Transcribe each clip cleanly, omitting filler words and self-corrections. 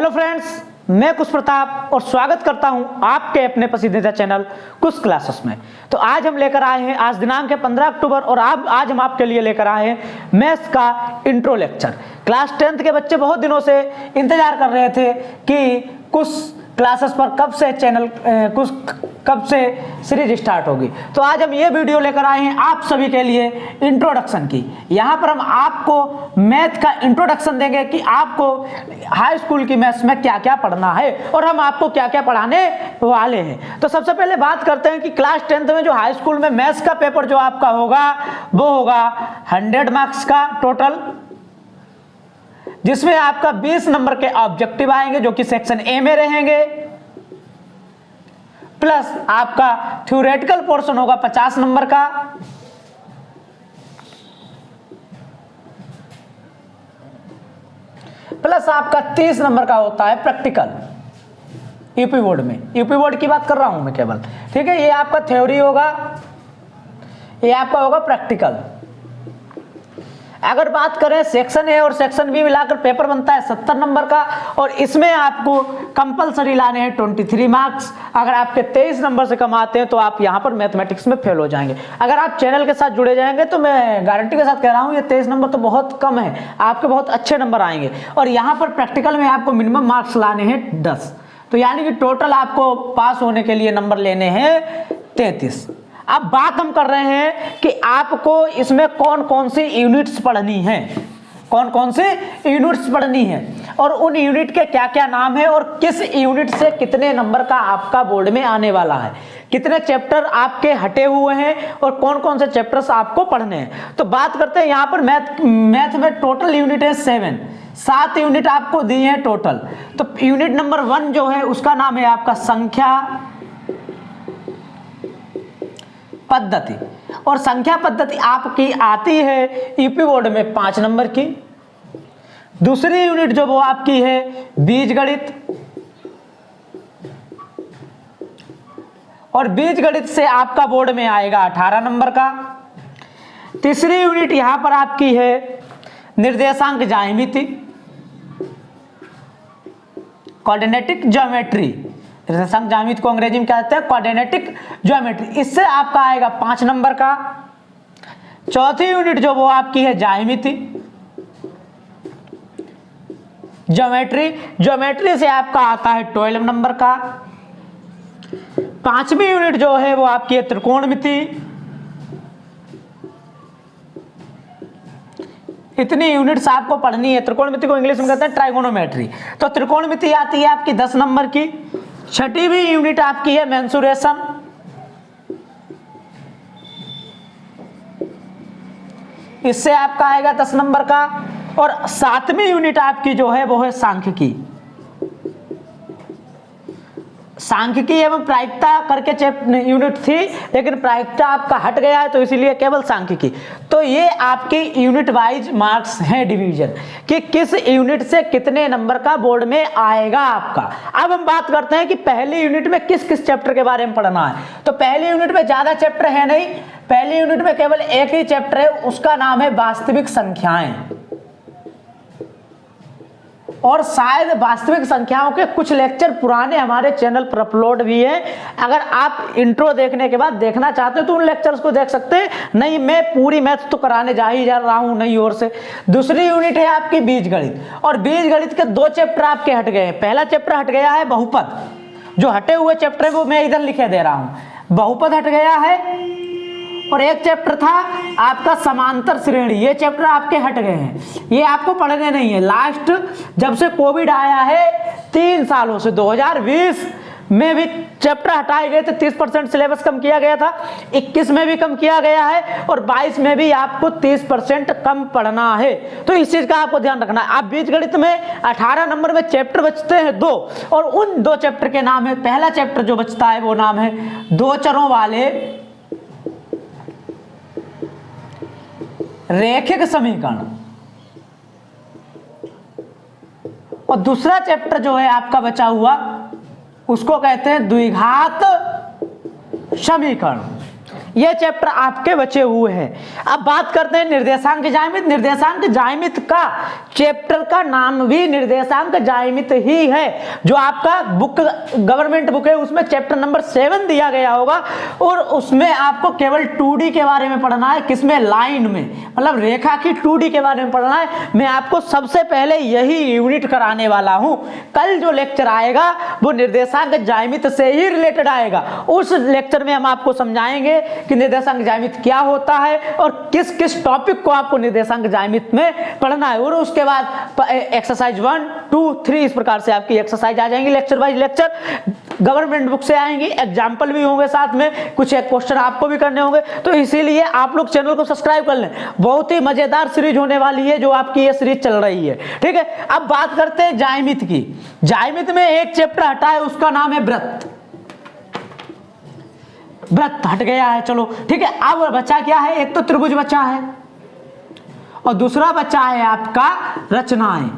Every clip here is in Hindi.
हेलो फ्रेंड्स, मैं कुश प्रताप और स्वागत करता हूं आपके अपने पसंदीदा चैनल कुश क्लासेस में। तो आज हम लेकर आए हैं, आज दिनांक है 15 अक्टूबर और आज हम आपके लिए लेकर आए हैं मैथ्स का इंट्रो लेक्चर। क्लास 10th के बच्चे बहुत दिनों से इंतजार कर रहे थे कि कुश क्लासेस पर कब से सीरीज स्टार्ट होगी। तो आज हम ये वीडियो लेकर आए हैं आप सभी के लिए इंट्रोडक्शन की। यहाँ पर हम आपको मैथ का इंट्रोडक्शन देंगे कि आपको हाई स्कूल की मैथ्स में क्या क्या पढ़ना है और हम आपको क्या क्या पढ़ाने वाले हैं। तो सबसे पहले बात करते हैं कि क्लास 10th में जो हाई स्कूल में मैथ्स का पेपर जो आपका होगा वो होगा 100 मार्क्स का टोटल, जिसमें आपका 20 नंबर के ऑब्जेक्टिव आएंगे जो कि सेक्शन ए में रहेंगे, प्लस आपका थ्योरेटिकल पोर्शन होगा 50 नंबर का, प्लस आपका 30 नंबर का होता है प्रैक्टिकल। यूपी बोर्ड में, यूपी बोर्ड की बात कर रहा हूं मैं केवल, ठीक है। ये आपका थ्योरी होगा, ये आपका होगा प्रैक्टिकल। अगर बात करें सेक्शन ए और सेक्शन बी मिलाकर पेपर बनता है 70 नंबर का और इसमें आपको कंपलसरी लाने हैं 23 मार्क्स। अगर आपके 23 नंबर से कम आते हैं तो आप यहां पर मैथमेटिक्स में फेल हो जाएंगे। अगर आप चैनल के साथ जुड़े जाएंगे तो मैं गारंटी के साथ कह रहा हूं ये 23 नंबर तो बहुत कम है, आपके बहुत अच्छे नंबर आएंगे। और यहाँ पर प्रैक्टिकल में आपको मिनिमम मार्क्स लाने हैं 10, तो यानी कि टोटल आपको पास होने के लिए नंबर लेने हैं 33। अब बात हम कर रहे हैं कि आपको इसमें कौन कौन सी यूनिट्स पढ़नी है, कौन कौन सी यूनिट्स पढ़नी है और उन यूनिट के क्या क्या नाम है और किस यूनिट से कितने नंबर का आपका बोर्ड में आने वाला है, कितने चैप्टर आपके हटे हुए हैं और कौन कौन से चैप्टर्स आपको पढ़ने हैं। तो बात करते हैं यहाँ पर मैथ में टोटल यूनिट है 7 यूनिट आपको दी है टोटल। तो यूनिट नंबर 1 जो है उसका नाम है आपका संख्या पद्धति, और संख्या पद्धति आपकी आती है यूपी बोर्ड में 5 नंबर की। दूसरी यूनिट जो वो आपकी है बीजगणित, और बीजगणित से आपका बोर्ड में आएगा 18 नंबर का। तीसरी यूनिट यहां पर आपकी है निर्देशांक ज्यामिति, कोऑर्डिनेटिक ज्योमेट्री। निर्देशांक ज्यामिति को अंग्रेजी में क्या कहते हैं, कोऑर्डिनेटिक ज्योमेट्री। इससे आपका आएगा 5 नंबर का। चौथी यूनिट जो वो आपकी है ज्यामिति, ज्योमेट्री से आपका आता है 12 नंबर का। 5वीं यूनिट जो है वो आपकी है त्रिकोणमिति। इतनी यूनिट्स आपको पढ़नी है। त्रिकोणमिति को इंग्लिश में कहते हैं ट्राइगोनोमेट्री। तो त्रिकोणमिति आती है आपकी 10 नंबर की। छठवीं यूनिट आपकी है मेंसुरेशन, इससे आपका आएगा 10 नंबर का। और 7वीं यूनिट आपकी जो है वो है सांख्यिकी। सांख्यिकी एवं प्रायिकता करके यूनिट थी, लेकिन प्रायिकता आपका हट गया है तो इसीलिए केवल सांख्यिकी। तो ये आपकी यूनिट वाइज मार्क्स हैं डिवीजन कि किस यूनिट से कितने नंबर का बोर्ड में आएगा आपका। अब हम बात करते हैं कि पहली यूनिट में किस किस चैप्टर के बारे में पढ़ना है। तो पहली यूनिट में ज्यादा चैप्टर है नहीं, पहली यूनिट में केवल एक ही चैप्टर है, उसका नाम है वास्तविक संख्याएं। और शायद वास्तविक संख्याओं के कुछ लेक्चर पुराने हमारे चैनल पर अपलोड भी है। अगर आप इंट्रो देखने के बाद देखना चाहते हो तो उन लेक्चर्स को देख सकते हैं। नहीं, मैं पूरी मैथ तो कराने जा रहा हूं नई ओर से। दूसरी यूनिट है आपकी बीजगणित, और बीजगणित के 2 चैप्टर आपके हट गए हैं। पहला चैप्टर हट गया है बहुपद, जो हटे हुए चैप्टर है वो मैं इधर लिखे दे रहा हूं। बहुपद हट गया है, और एक चैप्टर था आपका समांतर श्रेणी, ये चैप्टर आपके हट गए हैं, ये आपको पढ़ने नहीं है। लास्ट जब से कोविड आया है 3 सालों से 2020 में भी चैप्टर हटाए गए थे, 30% सिलेबस कम किया गया था, 21 में भी कम किया गया है और 22 में भी आपको 30% कम पढ़ना है। तो इस चीज का आपको ध्यान रखना है। आप बीजगणित में 18 नंबर में चैप्टर बचते हैं 2, और उन 2 चैप्टर के नाम है, पहला चैप्टर जो बचता है वो नाम है 2 चरों वाले रैखिक समीकरण, और दूसरा चैप्टर जो है आपका बचा हुआ उसको कहते हैं द्विघात समीकरण। ये चैप्टर आपके बचे हुए हैं। अब बात करते हैं निर्देशांक ज्यामिति। निर्देशांक ज्यामिति का चैप्टर का नाम भी निर्देशांक ज्यामिति ही है। जो आपका बुक गवर्नमेंट बुक है उसमें चैप्टर नंबर 7 दिया गया होगा और उसमें आपको केवल 2D के बारे में पढ़ना है। किसमें? लाइन में, मतलब रेखा की 2D के बारे में पढ़ना है। मैं आपको सबसे पहले यही यूनिट कराने वाला हूं। कल जो लेक्चर आएगा वो निर्देशांक ज्यामिति से ही रिलेटेड आएगा। उस लेक्चर में हम आपको समझाएंगे कि निर्देशांक ज्यामिति क्या होता है और किस किस टॉपिक को आपको निर्देशांक ज्यामिति में पढ़ना है। और उसके बाद एक्सरसाइज 1, 2, 3 इस प्रकार से आपकी एक्सरसाइज आ जाएंगी, lecture wise lecture government book से आएंगी, एग्जाम्पल भी होंगे, साथ में कुछ एक क्वेश्चन आपको भी करने होंगे। तो इसीलिए आप लोग चैनल को सब्सक्राइब कर लें। बहुत ही मजेदार सीरीज होने वाली है जो आपकी ये सीरीज चल रही है, ठीक है। अब बात करते हैं ज्यामिति की। ज्यामिति में एक चैप्टर हटा है, उसका नाम है वृत्त। वृत्त हट गया है, चलो ठीक है। अब बचा क्या है? एक तो त्रिभुज बचा है और दूसरा बचा है आपका रचनाएं।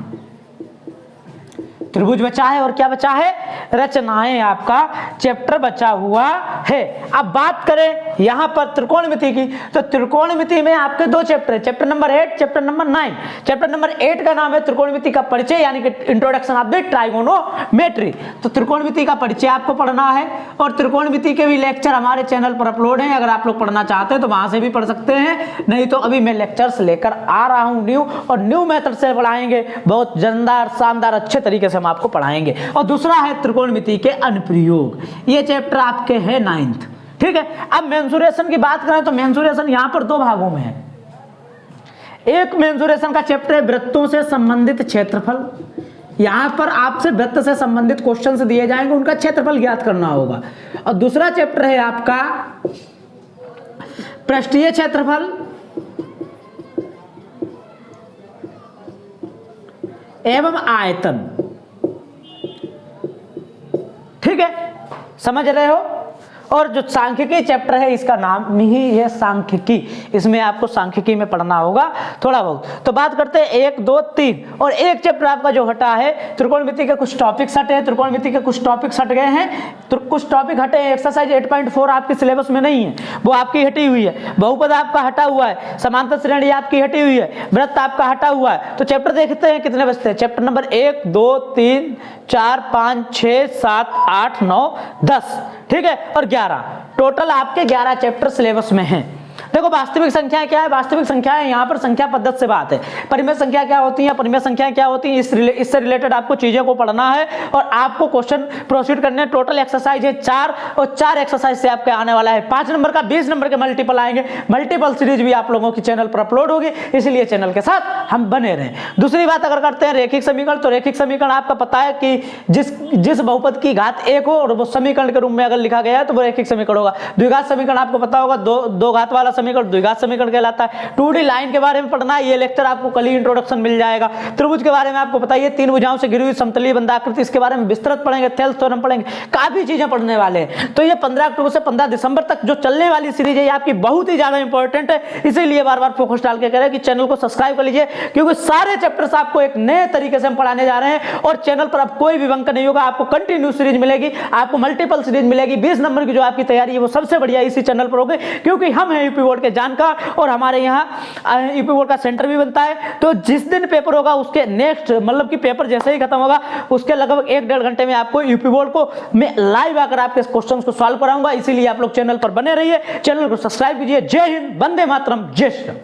त्रिभुज बचा है और क्या बचा है? रचनाएं आपका चैप्टर बचा हुआ है। अब बात करें यहां पर त्रिकोणमिति की, तो त्रिकोणमिति में आपके 2 चैप्टर है, chapter number 8, chapter number 9। Chapter number 8 का नाम है त्रिकोणमिति का परिचय, यानी कि इंट्रोडक्शन ऑफ द ट्राइगोनोमेट्री। तो त्रिकोणमिति का परिचय आपको पढ़ना है और त्रिकोणमिति के भी लेक्चर हमारे चैनल पर अपलोड हैं। अगर आप लोग पढ़ना चाहते हैं तो वहां से भी पढ़ सकते हैं, नहीं तो अभी मैं लेक्चर्स लेकर आ रहा हूं न्यू, और न्यू मेथड से पढ़ाएंगे, बहुत जानदार शानदार अच्छे तरीके से हम आपको पढ़ाएंगे। और दूसरा है त्रिकोणमिति के अनुप्रयोग, ये चैप्टर आपके है 9th, ठीक है। अब मेंसुरेशन की बात करें तो मेंसुरेशन यहां पर 2 भागों में है। एक मेंसुरेशन का चैप्टर है वृत्तों से संबंधित क्षेत्रफल। यहां पर आपसे वृत्त से संबंधित क्वेश्चंस दिए जाएंगे, उनका क्षेत्रफल ज्ञात करना होगा। और दूसरा चैप्टर है आपका पृष्ठीय क्षेत्रफल एवं आयतन, ठीक है, समझ रहे हो। और जो सांख्यिकी चैप्टर है इसका नाम ही है सांख्यिकी, इसमें आपको सांख्यिकी में पढ़ना होगा थोड़ा बहुत। तो बात करते हैं 1, 2, 3 और एक चैप्टर आपका जो हटा है त्रिकोणमिति के कुछ टॉपिक्स हटे हैं, त्रिकोणमिति के कुछ टॉपिक्स हट गए हैं, तो कुछ टॉपिक हटे हैं। एक्सरसाइज 8.4 आपके सिलेबस में नहीं है, वो आपकी हटी हुई है। बहुपद आपका हटा हुआ है, समांतर श्रेणी आपकी हटी हुई है, वृत्त आपका हटा हुआ है। तो चैप्टर देखते हैं कितने बचते हैं। चैप्टर नंबर 1, 2, 3, 4, 5, 6, 7, 8, 9, 10, ठीक है, और 11, टोटल आपके 11 चैप्टर सिलेबस में हैं। देखो वास्तविक संख्याएं क्या है? वास्तविक संख्याएं यहाँ पर संख्या पद्धति से बात है। परिमेय संख्या क्या होती है, परिमेय संख्याएं क्या होती है, इससे रिलेटेड आपको चीजों को पढ़ना है और आपको क्वेश्चन प्रोसीड करने हैं। टोटल एक्सरसाइज है 4 और 4 एक्सरसाइज से आपके आने वाला है 5 नंबर का 20 नंबर के मल्टीपल आएंगे। मल्टीपल सीरीज भी आप लोगों की चैनल पर अपलोड होगी, इसलिए चैनल के साथ हम बने रहें। दूसरी बात अगर करते हैं रेखिक समीकरण, तो रेखिक समीकरण आपका पता है कि जिस बहुपद की घात 1 हो और वो समीकरण के रूप में अगर लिखा गया है तो वो रेखिक समीकरण होगा। द्विघात समीकरण आपको पता होगा, दो घात वाला समीकरण द्विघात समीकरण कहलाता है। 2D लाइन के बारे में पढ़ना है, ये लेक्चर आपको कल ही इंट्रोडक्शन मिल जाएगा। त्रिभुज के बारे में आपको पता है, 3 भुजाओं से घिरी हुई समतलीय बंधाकृति, इसके बारे में विस्तृत पढ़ेंगे, थेल्स थ्योरम पढ़ेंगे, काफी चीजें पढ़ने वाले हैं। तो ये 15 अक्टूबर से 15 दिसंबर तक जो चलने वाली सीरीज है ये आपकी बहुत ही ज्यादा इंपॉर्टेंट है, इसीलिए बार बार फोकस डाल के कह रहे हैं कि चैनल को सब्सक्राइब कर लीजिए, क्योंकि सारे चैप्टर्स आपको एक नए तरीके से हम पढ़ाने जा रहे हैं और चैनल पर अब कोई भी बंक नहीं होगा। आपको कंटिन्यू सीरीज मिलेगी, आपको मल्टीपल सीरीज मिलेगी। 20 नंबर की जो आपकी तैयारी है वो सबसे बढ़िया इसी चैनल पर होगी, क्योंकि हम हैं यूपी बोर्ड के जानकार और हमारे यहाँ यूपी बोर्ड का सेंटर भी बनता है। तो जिस दिन पेपर होगा उसके नेक्स्ट मतलब कि पेपर जैसे ही खत्म होगा उसके लगभग 1-1.5 घंटे में आपको यूपी बोर्ड को मैं लाइव आकर आपके क्वेश्चन को सॉल्व कराऊंगा। इसीलिए आप लोग चैनल पर बने रहिए, चैनल को सब्सक्राइब कीजिए। जय हिंद, वंदे मातरम, जय श्री राम।